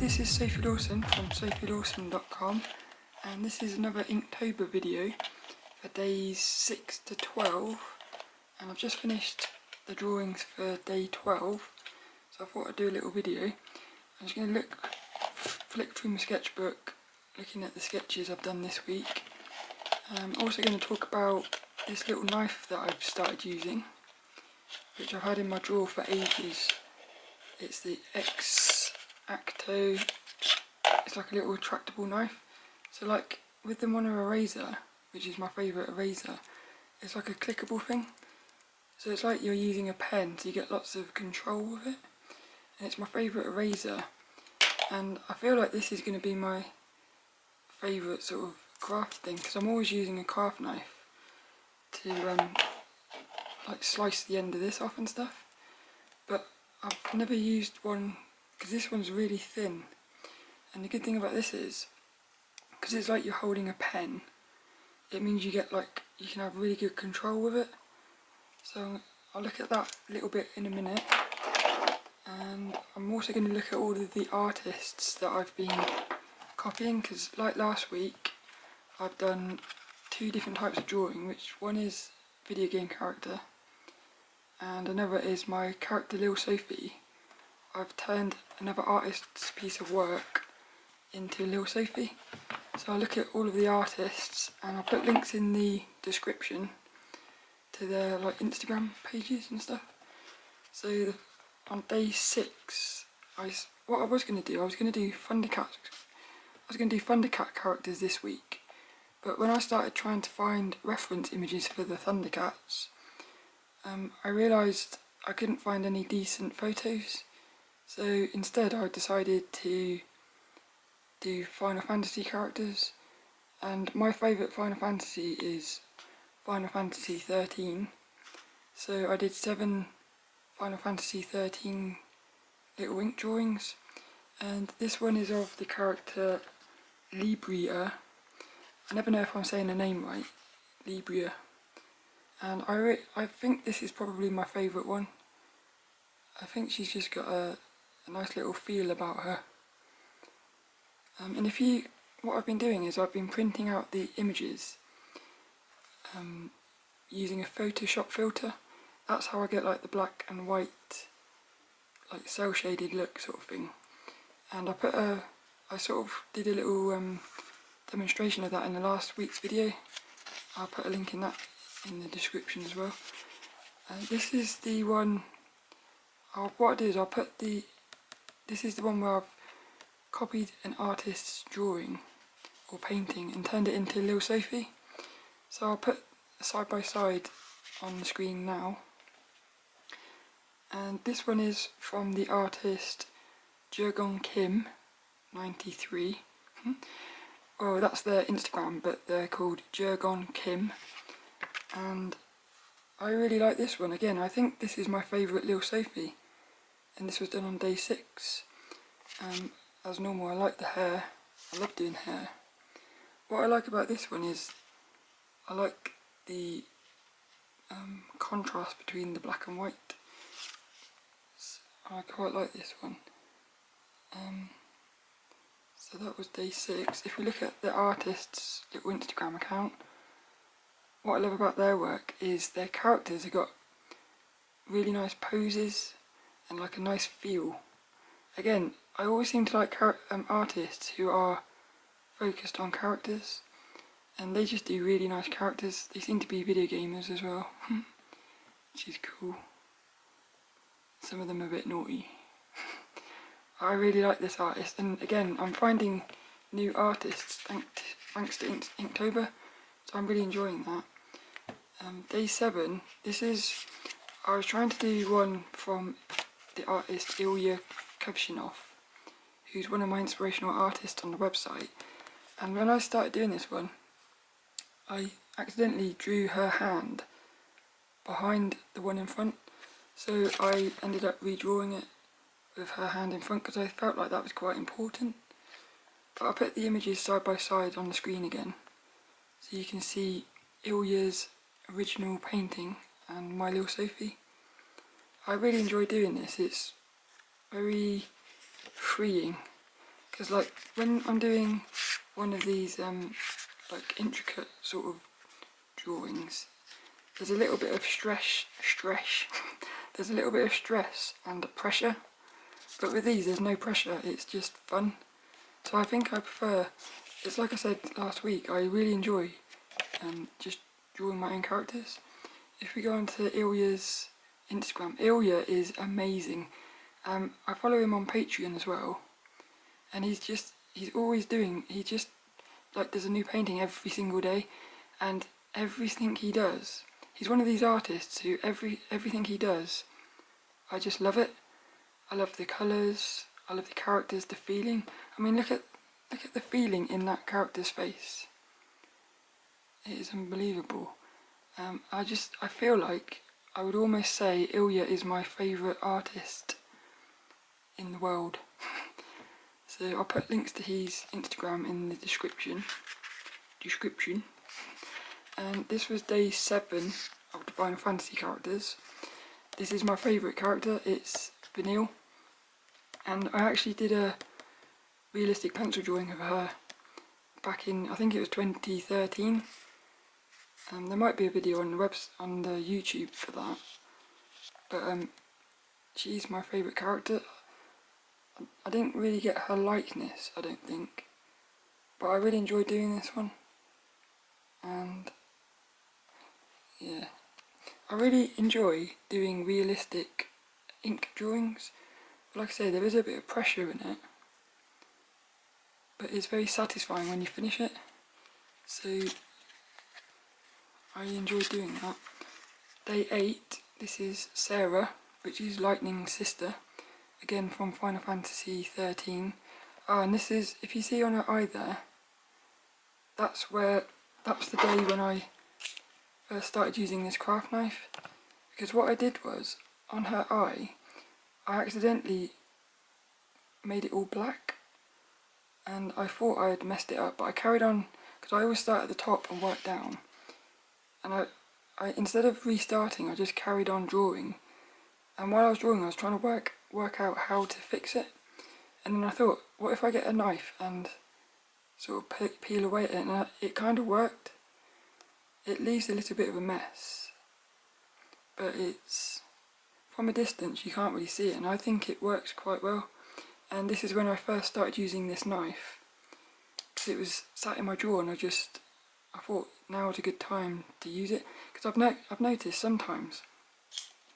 this is Sophie Lawson from sophielawson.com, and this is another Inktober video for days 6 to 12, and I've just finished the drawings for day 12, so I thought I'd do a little video. I'm just going to flick through my sketchbook, looking at the sketches I've done this week. I'm also going to talk about this little knife that I've started using, which I've had in my drawer for ages. It's the X-Acto, it's like a little retractable knife. So like with the mono eraser, which is my favourite eraser, it's like a clickable thing. So it's like you're using a pen, so you get lots of control with it. And it's my favourite eraser. And I feel like this is going to be my favourite sort of craft thing, because I'm always using a craft knife to like slice the end of this off and stuff. But I've never used one, because this one's really thin. And the good thing about this is, because it's like you're holding a pen, it means you get like, you can have really good control with it. So I'll look at that a little bit in a minute. And I'm also going to look at all of the artists that I've been copying, because like last week I've done two different types of drawing, which one is video game character and another is my character lilSOPHIE. I've turned another artist's piece of work into lilSOPHIE. So I'll look at all of the artists and I'll put links in the description to their like Instagram pages and stuff. So on day 6, what I was going to do Thundercat characters this week, but when I started trying to find reference images for the Thundercats, I realised I couldn't find any decent photos. So instead I decided to do Final Fantasy characters, and my favourite Final Fantasy is Final Fantasy XIII. So I did 7 Final Fantasy XIII little ink drawings, and this one is of the character Libria. I never know if I'm saying the name right, Libria. And I think this is probably my favourite one. I think she's just got a nice little feel about her. And what I've been doing is I've been printing out the images using a Photoshop filter. That's how I get like the black and white, like cell shaded look sort of thing. And I sort of did a little demonstration of that in the last week's video. I'll put a link in that in the description as well. This is the one, what I did is this is the one where I've copied an artist's drawing or painting and turned it into lilSOPHIE. So I'll put side by side on the screen now. And this one is from the artist Jurgon Kim 93. Well, that's their Instagram, but they're called Jurgon Kim. And I really like this one. Again, I think this is my favourite lilSOPHIE, and this was done on day 6. As normal, I like the hair. I love doing hair. What I like about this one is I like the contrast between the black and white. I quite like this one. So that was day 6. If we look at the artist's little Instagram account, what I love about their work is their characters have got really nice poses and like a nice feel. Again, I always seem to like artists who are focused on characters, and they just do really nice characters. They seem to be video gamers as well, which is cool. Some of them are a bit naughty. I really like this artist, and again, I'm finding new artists thanks to Inktober, so I'm really enjoying that. Day 7, I was trying to do one from the artist Ilya Kovshinov, who's one of my inspirational artists on the website, and when I started doing this one, I accidentally drew her hand behind the one in front, so I ended up redrawing it with her hand in front because I felt like that was quite important. But I put the images side by side on the screen again, so you can see Ilya's original painting and my lilSOPHIE. I really enjoy doing this. It's very freeing, because like when I'm doing one of these like intricate sort of drawings, there's a little bit of stress there's a little bit of stress and pressure, but with these there's no pressure, it's just fun. So I think I prefer, it's like I said last week, I really enjoy just drawing my own characters. If we go onto Ilya's Instagram, Ilya is amazing. I follow him on Patreon as well, and he just like does a new painting every single day, and everything he does, he's one of these artists who everything he does, I just love it. I love the colours, I love the characters, the feeling. I mean, look at the feeling in that character's face. It is unbelievable. I feel like I would almost say Ilya is my favourite artist in the world. So I'll put links to his Instagram in the description. And this was day 7 of the Final Fantasy characters. This is my favourite character, it's Vanille. And I actually did a realistic pencil drawing of her back in, I think it was 2013. There might be a video on the YouTube for that. But she's my favourite character. I didn't really get her likeness, I don't think. But I really enjoyed doing this one. And yeah, I really enjoy doing realistic ink drawings. But like I say, there is a bit of pressure in it, but it's very satisfying when you finish it. So I enjoy doing that. Day 8, this is Sarah, which is Lightning's sister, again from Final Fantasy XIII. And this is, if you see on her eye there, that was the day when I first started using this craft knife. Because what I did was, on her eye, I accidentally made it all black, and I thought I had messed it up, but I carried on, because I always start at the top and work down. And I instead of restarting, I just carried on drawing. And while I was drawing, I was trying to work out how to fix it. And then I thought, what if I get a knife and sort of peel away at it? And it kind of worked. It leaves a little bit of a mess, but it's, from a distance you can't really see it, and I think it works quite well. And this is when I first started using this knife. It was sat in my drawer, and I thought now is a good time to use it, because I've noticed sometimes,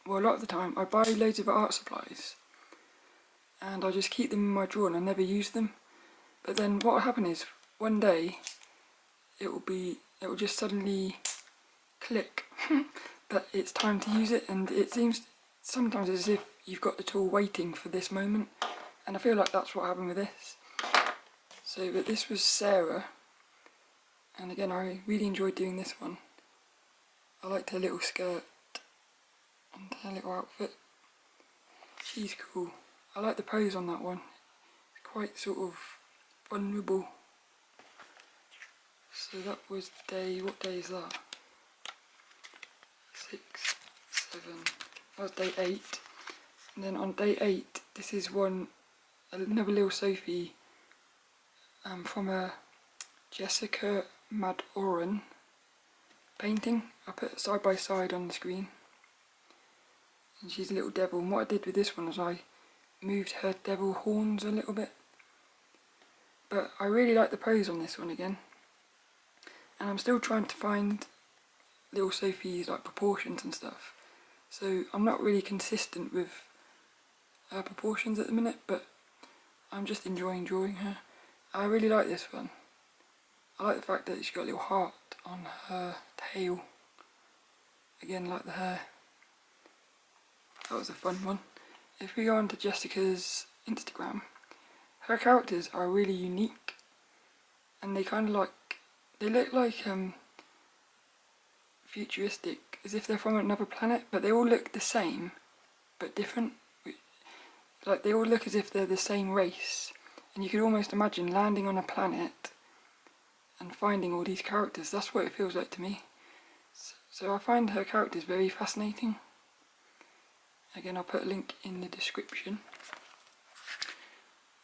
well, a lot of the time, I buy loads of art supplies and I just keep them in my drawer and I never use them. But then what will happen is, one day it will just suddenly click that it's time to use it, and it seems sometimes as if you've got the tool waiting for this moment, and I feel like that's what happened with this. So, but this was Sarah. And again, I really enjoyed doing this one. I liked her little skirt and her little outfit. She's cool. I like the pose on that one. It's quite sort of vulnerable. So that was day, what day is that? 6, 7, that was day 8. And then on day 8, this is another lilSOPHIE from a Jessica Madorran painting. I put it side by side on the screen, and she's a little devil. And what I did with this one was I moved her devil horns a little bit, but I really like the pose on this one again, and I'm still trying to find lilSOPHIE's like proportions and stuff, so I'm not really consistent with her proportions at the minute, but I'm just enjoying drawing her. I really like this one. I like the fact that she's got a little heart on her tail. Again, like the hair. That was a fun one. If we go on to Jessica's Instagram, her characters are really unique, and they kind of they look like futuristic, as if they're from another planet, but they all look the same, but different. Like they all look as if they're the same race, and you could almost imagine landing on a planet and finding all these characters. That's what it feels like to me. So I find her characters very fascinating. Again, I'll put a link in the description.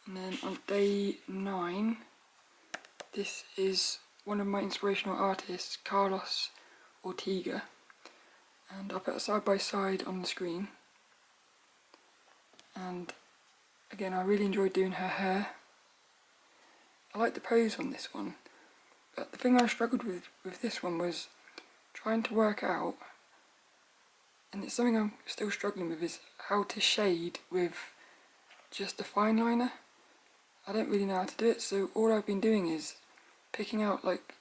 And then on day 9, this is one of my inspirational artists, Carlos Ortega, and I'll put a side by side on the screen. And again, I really enjoyed doing her hair. I like the pose on this one, but the thing I struggled with this one was trying to work out, and it's something I'm still struggling with, is how to shade with just a fine liner. I don't really know how to do it, so all I've been doing is picking out like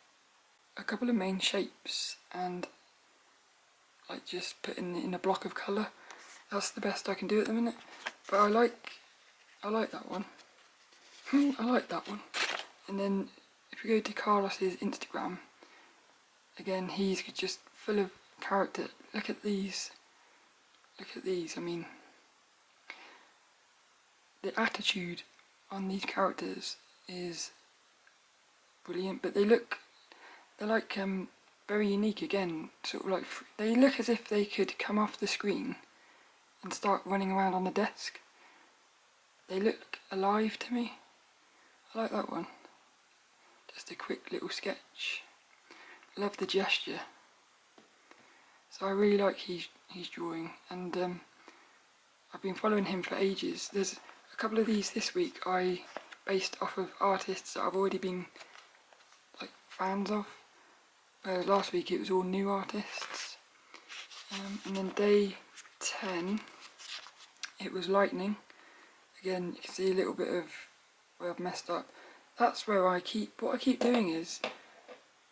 a couple of main shapes and like just putting it in a block of colour. That's the best I can do at the minute, but I like that one. I like that one. And then if you go to Carlos's Instagram, again, he's just full of character. Look at these. Look at these. I mean, the attitude on these characters is brilliant, but they're like very unique again. Sort of like they look as if they could come off the screen and start running around on the desk. They look alive to me. I like that one. Just a quick little sketch. Love the gesture. So I really like his drawing, and I've been following him for ages. There's a couple of these this week I based off of artists that I've already been like fans of. Last week it was all new artists. And then day 10, it was lightning. Again, you can see a little bit of where I've messed up. That's where what I keep doing is,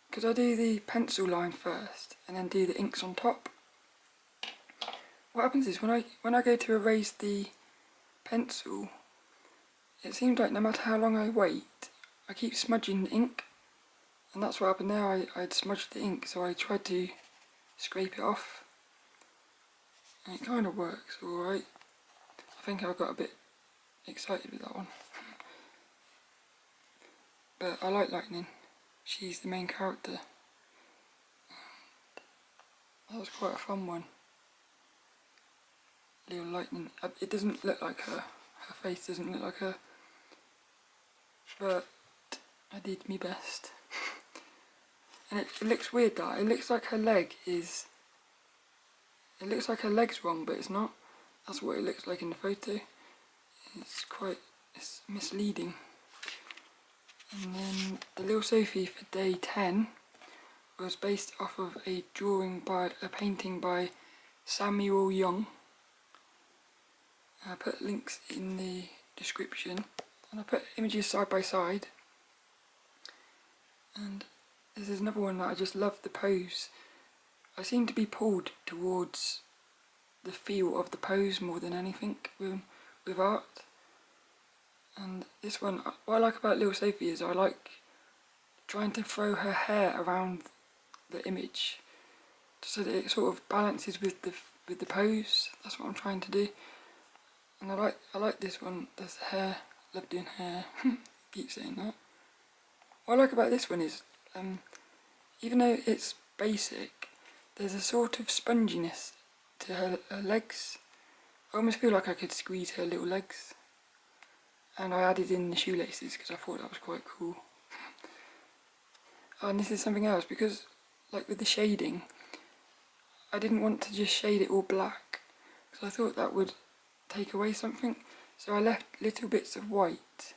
because I do the pencil line first and then do the inks on top, what happens is when I go to erase the pencil, it seems like no matter how long I wait, I keep smudging the ink, and that's what happened there. I'd smudged the ink, so I tried to scrape it off, and it kind of works alright. I think I got a bit excited with that one. But I like Lightning. She's the main character. That was quite a fun one. Little Lightning. It doesn't look like her. Her face doesn't look like her. But I did my best. And it looks weird that. It looks like her leg is... It looks like her leg's wrong, but it's not. That's what it looks like in the photo. It's misleading. And then the lilSOPHIE for day 10 was based off of a painting by Samuel Youn. I put links in the description, and I put images side by side. And this is another one that I just love the pose. I seem to be pulled towards the feel of the pose more than anything with art. And this one, what I like about lilSOPHIE is I like trying to throw her hair around the image so that it sort of balances with the pose. That's what I'm trying to do. And I like this one. There's the hair. Love doing hair. Keep saying that. What I like about this one is, even though it's basic, there's a sort of sponginess to her legs. I almost feel like I could squeeze her little legs. And I added in the shoelaces because I thought that was quite cool. And this is something else, because like with the shading, I didn't want to just shade it all black, because I thought that would take away something. So I left little bits of white,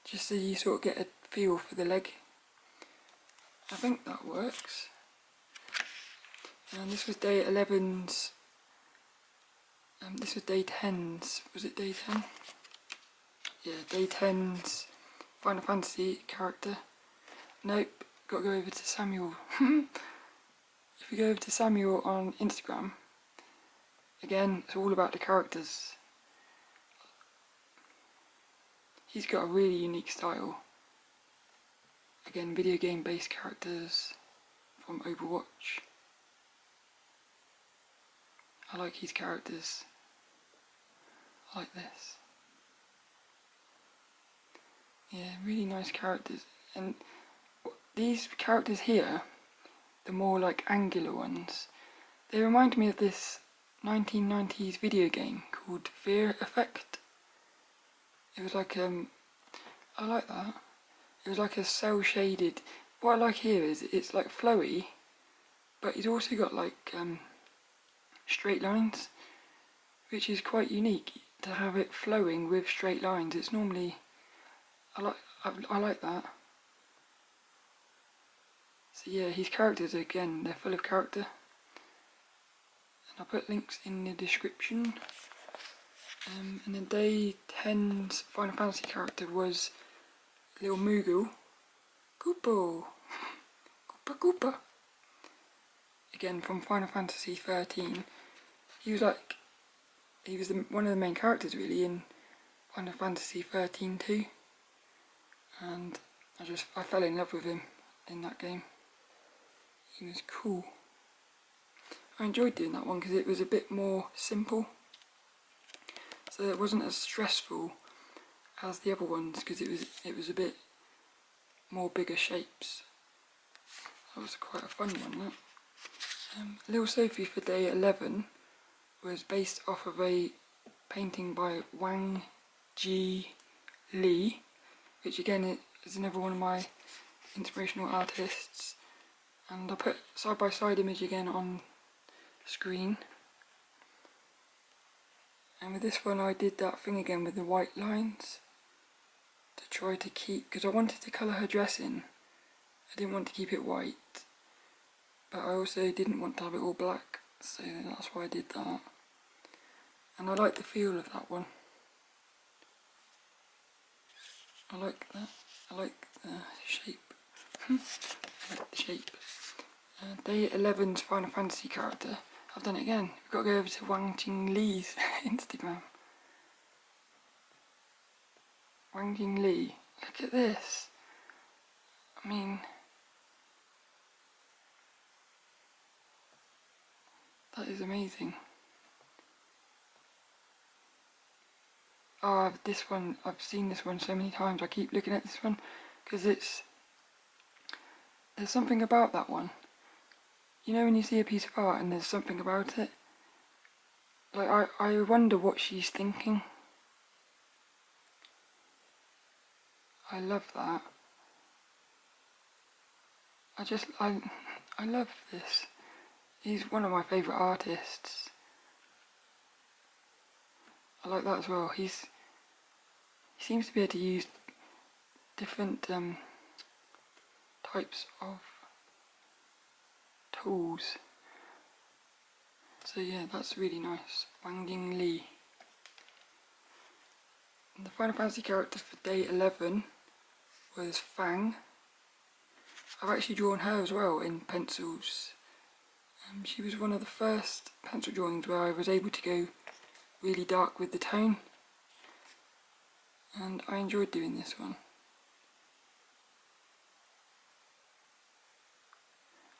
just so you sort of get a feel for the leg. I think that works. And this was day 11's, this was day 10's, was it day 10? Yeah, day 10's Final Fantasy character. Nope, gotta go over to Samuel. If you go over to Samuel on Instagram, again, it's all about the characters. He's got a really unique style. Again, video game based characters from Overwatch. I like his characters. I like this. Yeah, really nice characters. And these characters here, the more like angular ones, they remind me of this 1990s video game called Fear Effect. It was like I like that. It was like a cell shaded. What I like here is it's like flowy, but he's also got like straight lines, which is quite unique to have it flowing with straight lines. It's normally I like that. So yeah, his characters again, they're full of character, and I'll put links in the description. And then day 10's Final Fantasy character was Lil Moogle. Koopa! Koopa Koopa! Again from Final Fantasy XIII. He was one of the main characters really in Final Fantasy XIII too. And I fell in love with him in that game. He was cool. I enjoyed doing that one because it was a bit more simple. So it wasn't as stressful as the other ones because it was a bit more bigger shapes. That was quite a fun one, that. lilSOPHIE for day 11 was based off of a painting by Wang Ji Lee, which again is another one of my inspirational artists. And I put side by side image again on screen. And with this one I did that thing again with the white lines to try to keep, because I wanted to colour her dress in. I didn't want to keep it white, but I also didn't want to have it all black, so that's why I did that. And I like the feel of that one. I like that. I like the shape. I like the shape. Day 11's Final Fantasy character. I've done it again. We've got to go over to Wang Jing Lee's Instagram. Wang Jing Lee. Look at this. I mean, that is amazing. Oh, this one, I've seen this one so many times. I keep looking at this one because there's something about that one. You know when you see a piece of art and there's something about it? Like, I wonder what she's thinking. I love that. I love this. He's one of my favourite artists. I like that as well. He seems to be able to use different types of tools. So yeah, that's really nice. Wang Jing Lee. And the Final Fantasy character for day 11 was Fang. I've actually drawn her as well in pencils. She was one of the first pencil drawings where I was able to go really dark with the tone, and I enjoyed doing this one.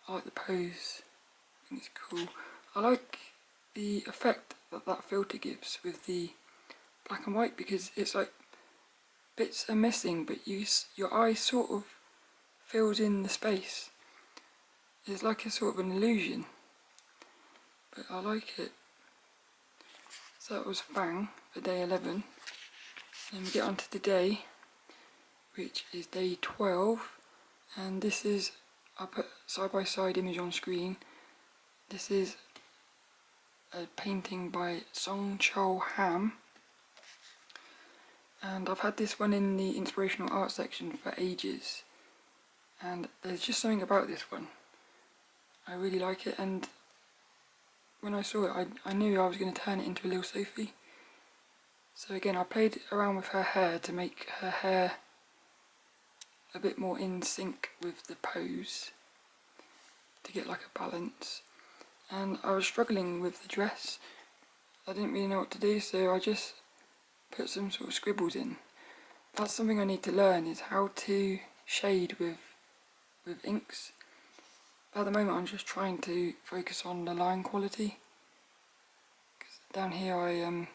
I like the pose, I think it's cool. I like the effect that filter gives with the black and white, because it's like bits are missing but your eye sort of fills in the space. It's like a sort of an illusion, but I like it. So that was Fang for day 11. Then we get on to today, which is day 12, and this is, I'll put side by side image on screen. This is a painting by Song Chol Ham, and I've had this one in the inspirational art section for ages, and there's just something about this one. I really like it, and when I saw it I knew I was going to turn it into a lilSOPHIE. So again, I played around with her hair to make her hair a bit more in sync with the pose, to get like a balance. And I was struggling with the dress. I didn't really know what to do, so I just put some sort of scribbles in. That's something I need to learn, is how to shade with inks. At the moment I'm just trying to focus on the line quality, because down here I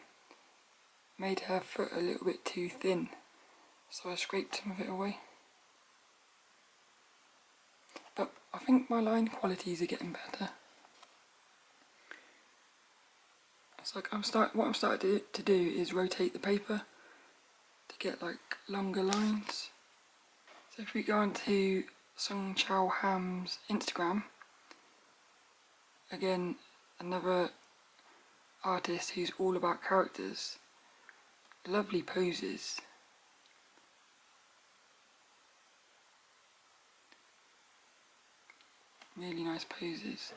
made her foot a little bit too thin, so I scraped some of it away. But I think my line qualities are getting better. It's like what I'm starting to do is rotate the paper to get like longer lines. So if we go on to Sung Chao Ham's Instagram, again another artist who's all about characters, lovely poses. Really nice poses.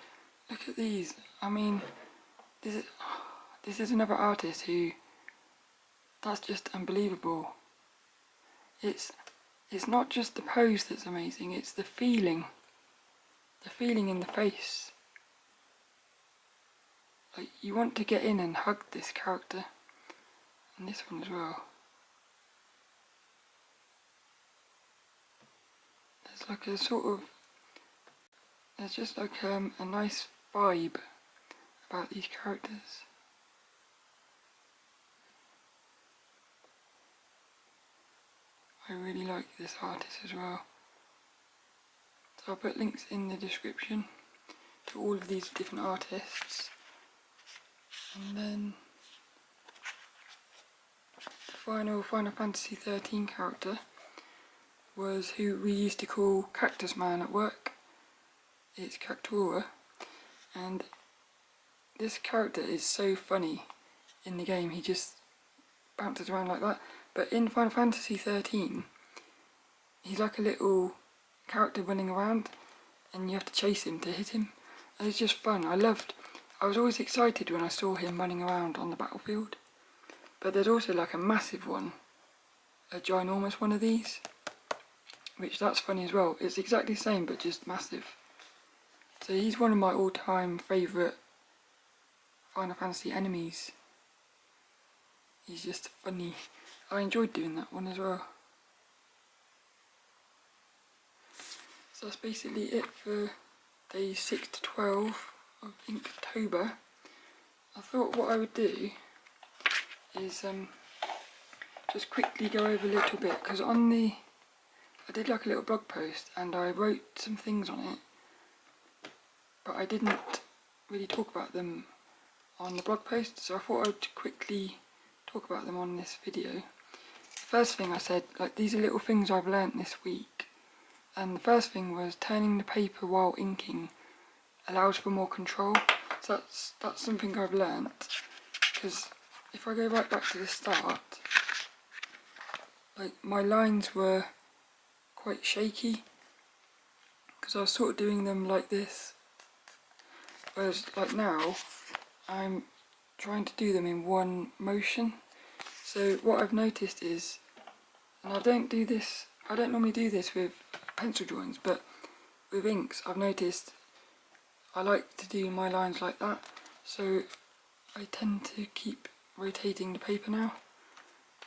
Look at these. I mean, this is another artist who, that's just unbelievable. It's not just the pose that's amazing, it's the feeling in the face. Like, you want to get in and hug this character, and this one as well. There's like a sort of, there's just like a nice vibe about these characters. I really like this artist as well. So I'll put links in the description to all of these different artists. And then the final Final Fantasy XIII character was who we used to call Cactus Man at work. It's Cactora, and this character is so funny in the game. He just bounces around like that. But in Final Fantasy XIII, he's like a little character running around, and you have to chase him to hit him. And it's just fun. I was always excited when I saw him running around on the battlefield. But there's also like a massive one, a ginormous one of these, which that's funny as well. It's exactly the same but just massive. So he's one of my all-time favourite Final Fantasy enemies. He's just funny. I enjoyed doing that one as well. So that's basically it for days 6 to 12 of Inktober. I thought what I would do is just quickly go over a little bit, because I did like a little blog post and I wrote some things on it, but I didn't really talk about them on the blog post, so I thought I'd quickly talk about them on this video. The first thing I said, like, these are little things I've learnt this week, and the first thing was turning the paper while inking allows for more control. So that's something I've learnt, because if I go right back to the start, like, my lines were quite shaky because I was sort of doing them like this, whereas like now I'm trying to do them in one motion. So what I've noticed is, and I don't normally do this with pencil drawings, but with inks I've noticed I like to do my lines like that, so I tend to keep rotating the paper now,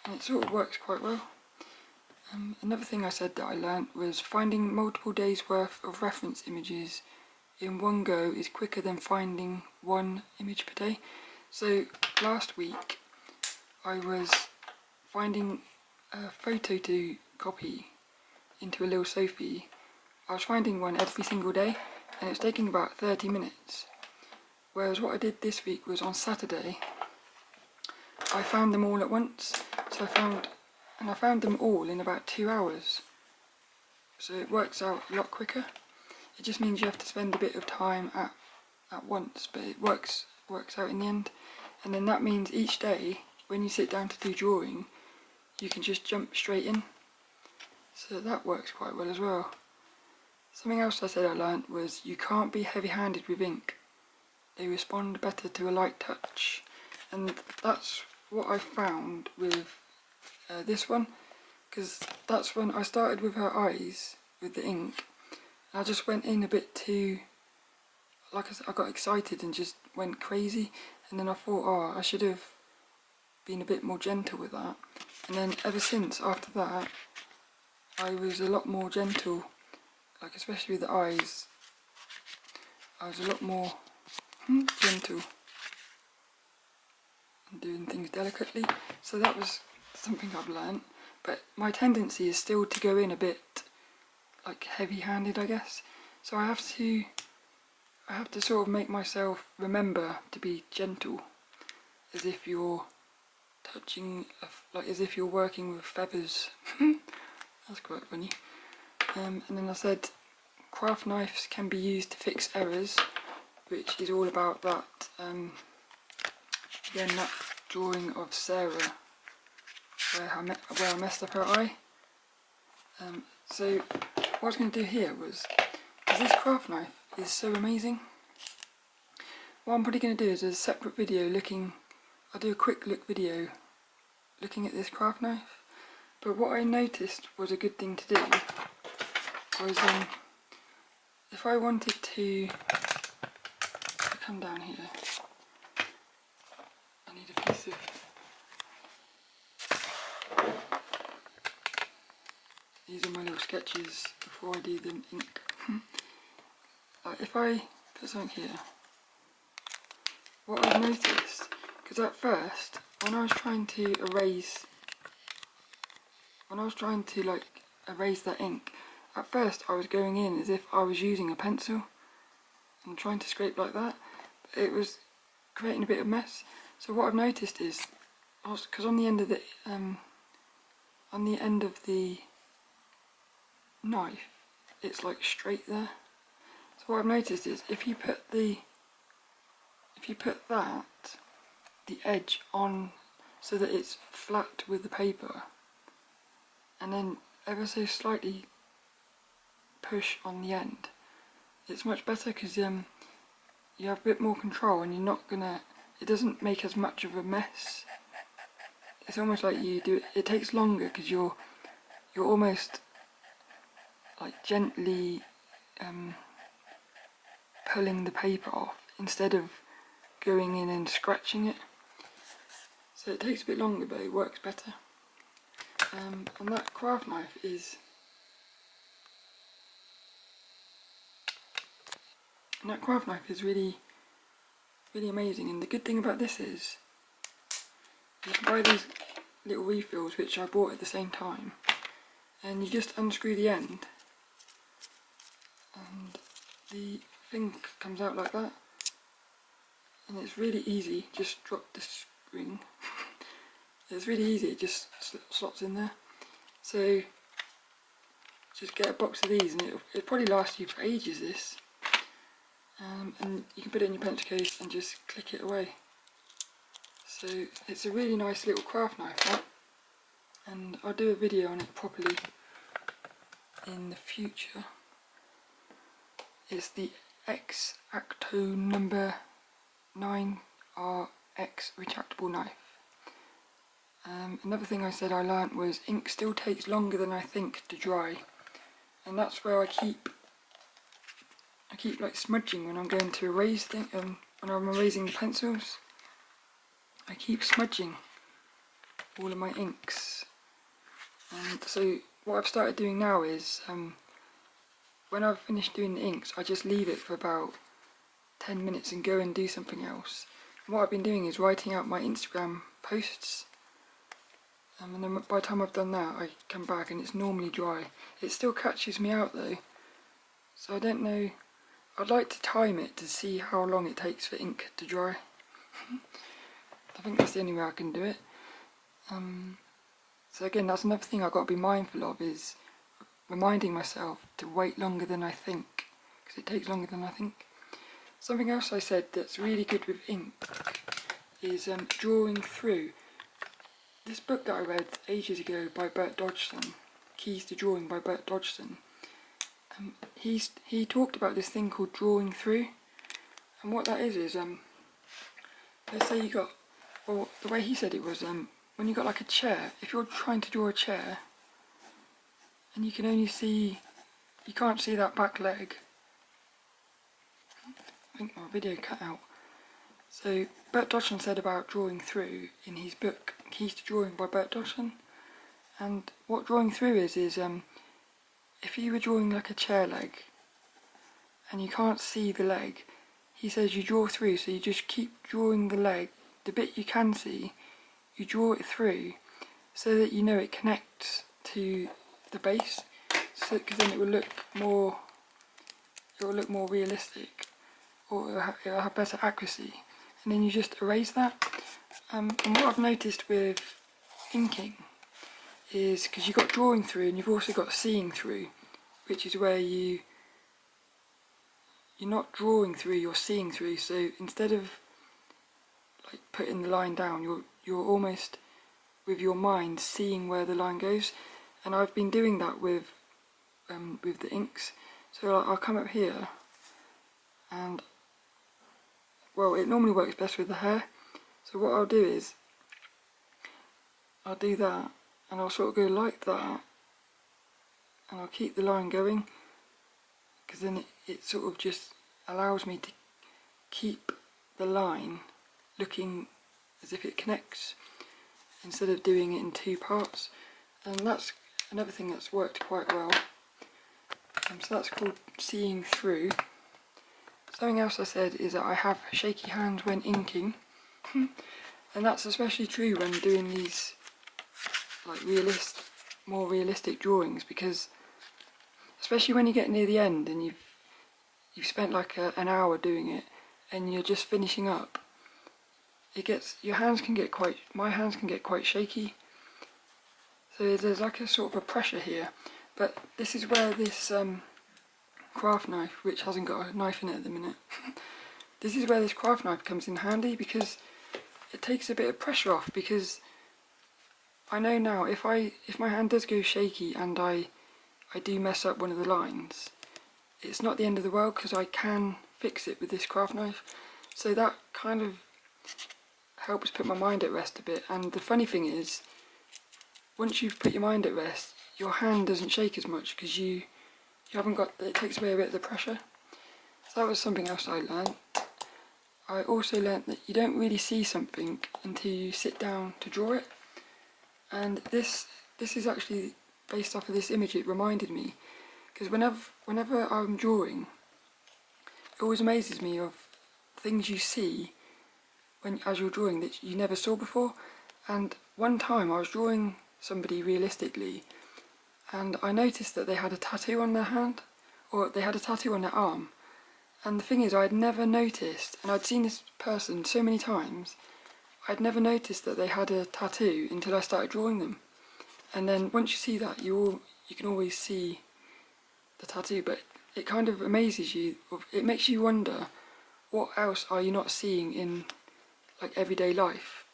and it sort of works quite well. Another thing I said that I learnt was finding multiple days worth of reference images in one go is quicker than finding one image per day. So last week I was finding a photo to copy into a lilSOPHIE. I was finding one every single day and it was taking about 30 minutes. Whereas what I did this week was on Saturday I found them all at once. So I found them all in about 2 hours. So it works out a lot quicker. It just means you have to spend a bit of time at once, but it works out in the end. And then that means each day when you sit down to do drawing, you can just jump straight in. So that works quite well as well. Something else I said I learnt was you can't be heavy-handed with ink. They respond better to a light touch. And that's what I found with this one, because that's when I started with her eyes with the ink, and I just went in a bit too, like I said, I got excited and just went crazy, and then I thought, oh, I should have been a bit more gentle with that. And then ever since after that I was a lot more gentle, like especially with the eyes I was a lot more gentle and doing things delicately. So that was something I've learnt, but my tendency is still to go in a bit like heavy-handed, I guess. So I have to sort of make myself remember to be gentle, as if you're touching, like as if you're working with feathers. That's quite funny. And then I said craft knives can be used to fix errors, which is all about that. Again, that drawing of Sarah where I messed up her eye. So what I was going to do here was, because this craft knife is so amazing, what I'm probably going to do is a separate video I'll do a quick look video looking at this craft knife. But what I noticed was a good thing to do was, if I wanted to come down here, I need a piece of, these are my little sketches before I do the ink. Like if I put something here, what I've noticed, because at first when I was trying to erase that ink, at first I was going in as if I was using a pencil and trying to scrape like that, but it was creating a bit of mess. So what I've noticed is, because on the end of the knife it's like straight there. So what I've noticed is if you put the edge on so that it's flat with the paper, and then ever so slightly push on the end, it's much better, because you have a bit more control and you're not gonna, it doesn't make as much of a mess. It's almost like you do it takes longer because you're almost like gently pulling the paper off instead of going in and scratching it. So it takes a bit longer, but it works better. And that craft knife is really, really amazing. And the good thing about this is you can buy these little refills, which I bought at the same time, and you just unscrew the end and the thing comes out like that, and it's really easy. Just drop the spring. It's really easy, it just slots in there. So just get a box of these and it'll probably last you for ages, this. And you can put it in your pencil case and just click it away. So it's a really nice little craft knife, that. And I'll do a video on it properly in the future. It's the X-Acto number 9 RX Retractable Knife. Another thing I said I learnt was ink still takes longer than I think to dry, and that's where I keep like smudging when I'm going to erase things. When I'm erasing the pencils, I keep smudging all of my inks. And so what I've started doing now is, when I've finished doing the inks, I just leave it for about 10 minutes and go and do something else. And what I've been doing is writing out my Instagram posts. And then by the time I've done that, I come back and it's normally dry. It still catches me out though, so I don't know. I'd like to time it to see how long it takes for ink to dry. I think that's the only way I can do it. So again, that's another thing I've got to be mindful of, is reminding myself to wait longer than I think, because it takes longer than I think. Something else I said that's really good with ink is drawing through. This book that I read ages ago by Bert Dodgson, Keys to Drawing by Bert Dodgson, he talked about this thing called drawing through. And what that is let's say you got, well, the way he said it was, when you got like a chair, if you're trying to draw a chair and you can only see, you can't see that back leg. I think my video cut out. So Bert Dodgson said about drawing through in his book Keys to Drawing by Bert Dodgson, and what drawing through is if you were drawing like a chair leg and you can't see the leg, he says you draw through, so you just keep drawing the leg, the bit you can see, you draw it through so that you know it connects to the base, so because then it will look more realistic, or it'll have better accuracy. And then you just erase that, And what I've noticed with inking is, because you've got drawing through and you've also got seeing through, which is where you're not drawing through, you're seeing through. So instead of like putting the line down, you're almost with your mind seeing where the line goes. And I've been doing that with the inks. So I'll come up here, and well, it normally works best with the hair. So what I'll do is I'll do that, and I'll sort of go like that, and I'll keep the line going, because then it sort of just allows me to keep the line looking as if it connects, instead of doing it in two parts. And that's another thing that's worked quite well. So that's called seeing through. Something else I said is that I have shaky hands when inking, and that's especially true when doing these like more realistic drawings, because especially when you get near the end and you've spent like an hour doing it and you're just finishing up, my hands can get quite shaky. So there's like a sort of a pressure here. But this is where this craft knife, which hasn't got a knife in it at the minute, this is where this craft knife comes in handy, because it takes a bit of pressure off. Because I know now if my hand does go shaky and I do mess up one of the lines, it's not the end of the world, because I can fix it with this craft knife. So that kind of helps put my mind at rest a bit. And the funny thing is, once you've put your mind at rest, your hand doesn't shake as much, because you haven't got, it takes away a bit of the pressure. So that was something else I learned. I also learnt that you don't really see something until you sit down to draw it. And this is actually based off of this image it reminded me, because whenever I'm drawing, it always amazes me of things you see as you're drawing that you never saw before. And one time I was drawing somebody realistically, and I noticed that they had a tattoo on their hand, or they had a tattoo on their arm. And the thing is, I'd never noticed, and I'd seen this person so many times, I'd never noticed that they had a tattoo until I started drawing them. And then once you see that, you can always see the tattoo, but it kind of amazes you. It makes you wonder, what else are you not seeing in like everyday life?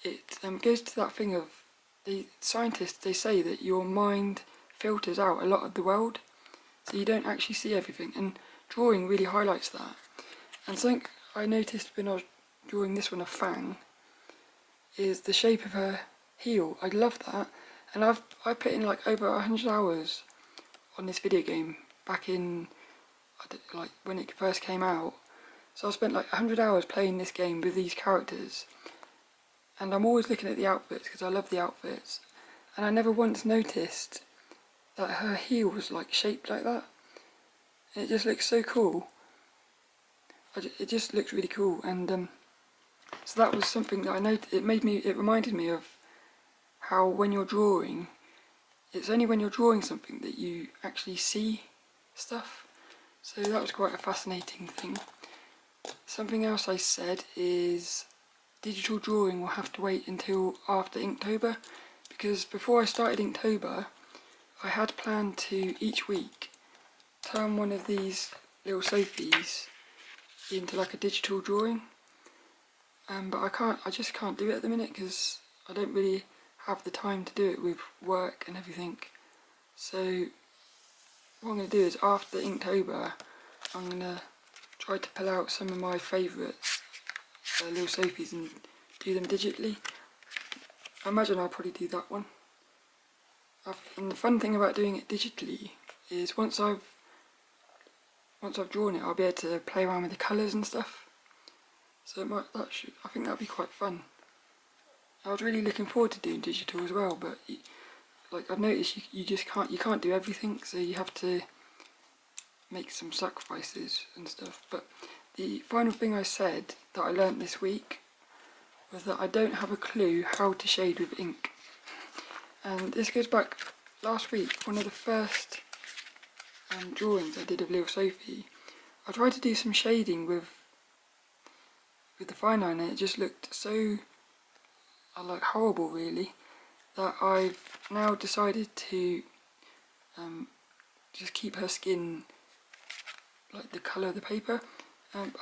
It goes to that thing of, the scientists, they say that your mind filters out a lot of the world, so you don't actually see everything, and drawing really highlights that. And something I noticed when I was drawing this one of Fang is the shape of her heel. I love that, and I put in like over 100 hours on this video game back in like when it first came out. So I spent like 100 hours playing this game with these characters, and I'm always looking at the outfits because I love the outfits, and I never once noticed that her heel was like shaped like that. And it just looks so cool. It just looks really cool. And so that was something that I noticed. It reminded me of how when you're drawing, it's only when you're drawing something that you actually see stuff. So that was quite a fascinating thing. Something else I said is digital drawing will have to wait until after Inktober, because before I started Inktober, I had planned to each week turn one of these lilSOPHIEs into like a digital drawing, but I just can't do it at the minute, because I don't really have the time to do it with work and everything. So what I'm going to do is, after Inktober, I'm going to try to pull out some of my favourites lilSOPHIEs and do them digitally. I imagine I'll probably do that one. And the fun thing about doing it digitally is once I've drawn it, I'll be able to play around with the colours and stuff. So I think that'll be quite fun. I was really looking forward to doing digital as well, but like I've noticed, you can't do everything, so you have to make some sacrifices and stuff. But the final thing I said that I learnt this week was that I don't have a clue how to shade with ink. And this goes back last week, one of the first drawings I did of lilSOPHIE. I tried to do some shading with with the fine liner, it just looked so like horrible really, that I've now decided to just keep her skin like the colour of the paper.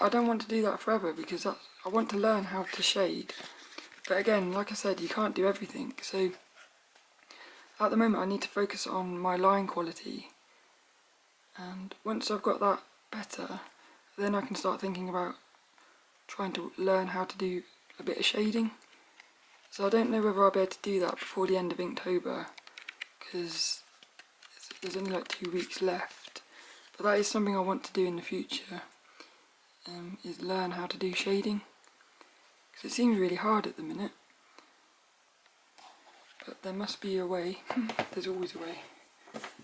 I don't want to do that forever because I want to learn how to shade. But again, like I said, you can't do everything. So at the moment I need to focus on my line quality. And once I've got that better, then I can start thinking about trying to learn how to do a bit of shading. So I don't know whether I'll be able to do that before the end of Inktober, because there's only like 2 weeks left. But that is something I want to do in the future, is learn how to do shading. Because it seems really hard at the minute. But there must be a way. There's always a way.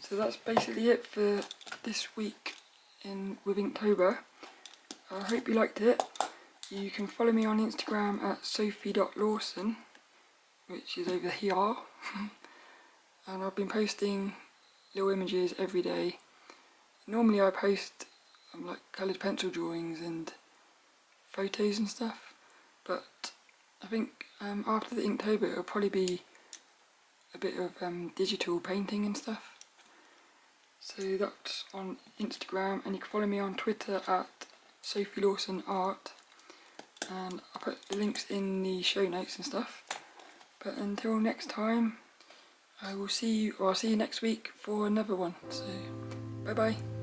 So that's basically it for this week with Inktober. I hope you liked it. You can follow me on Instagram at sophie.lawson, which is over here. And I've been posting little images every day. Normally I post like coloured pencil drawings and photos and stuff, but I think after the Inktober it'll probably be a bit of digital painting and stuff. So that's on Instagram, and you can follow me on Twitter at SophieLawsonArt, and I'll put the links in the show notes and stuff. But until next time, I will see you, or I'll see you next week for another one. So bye bye.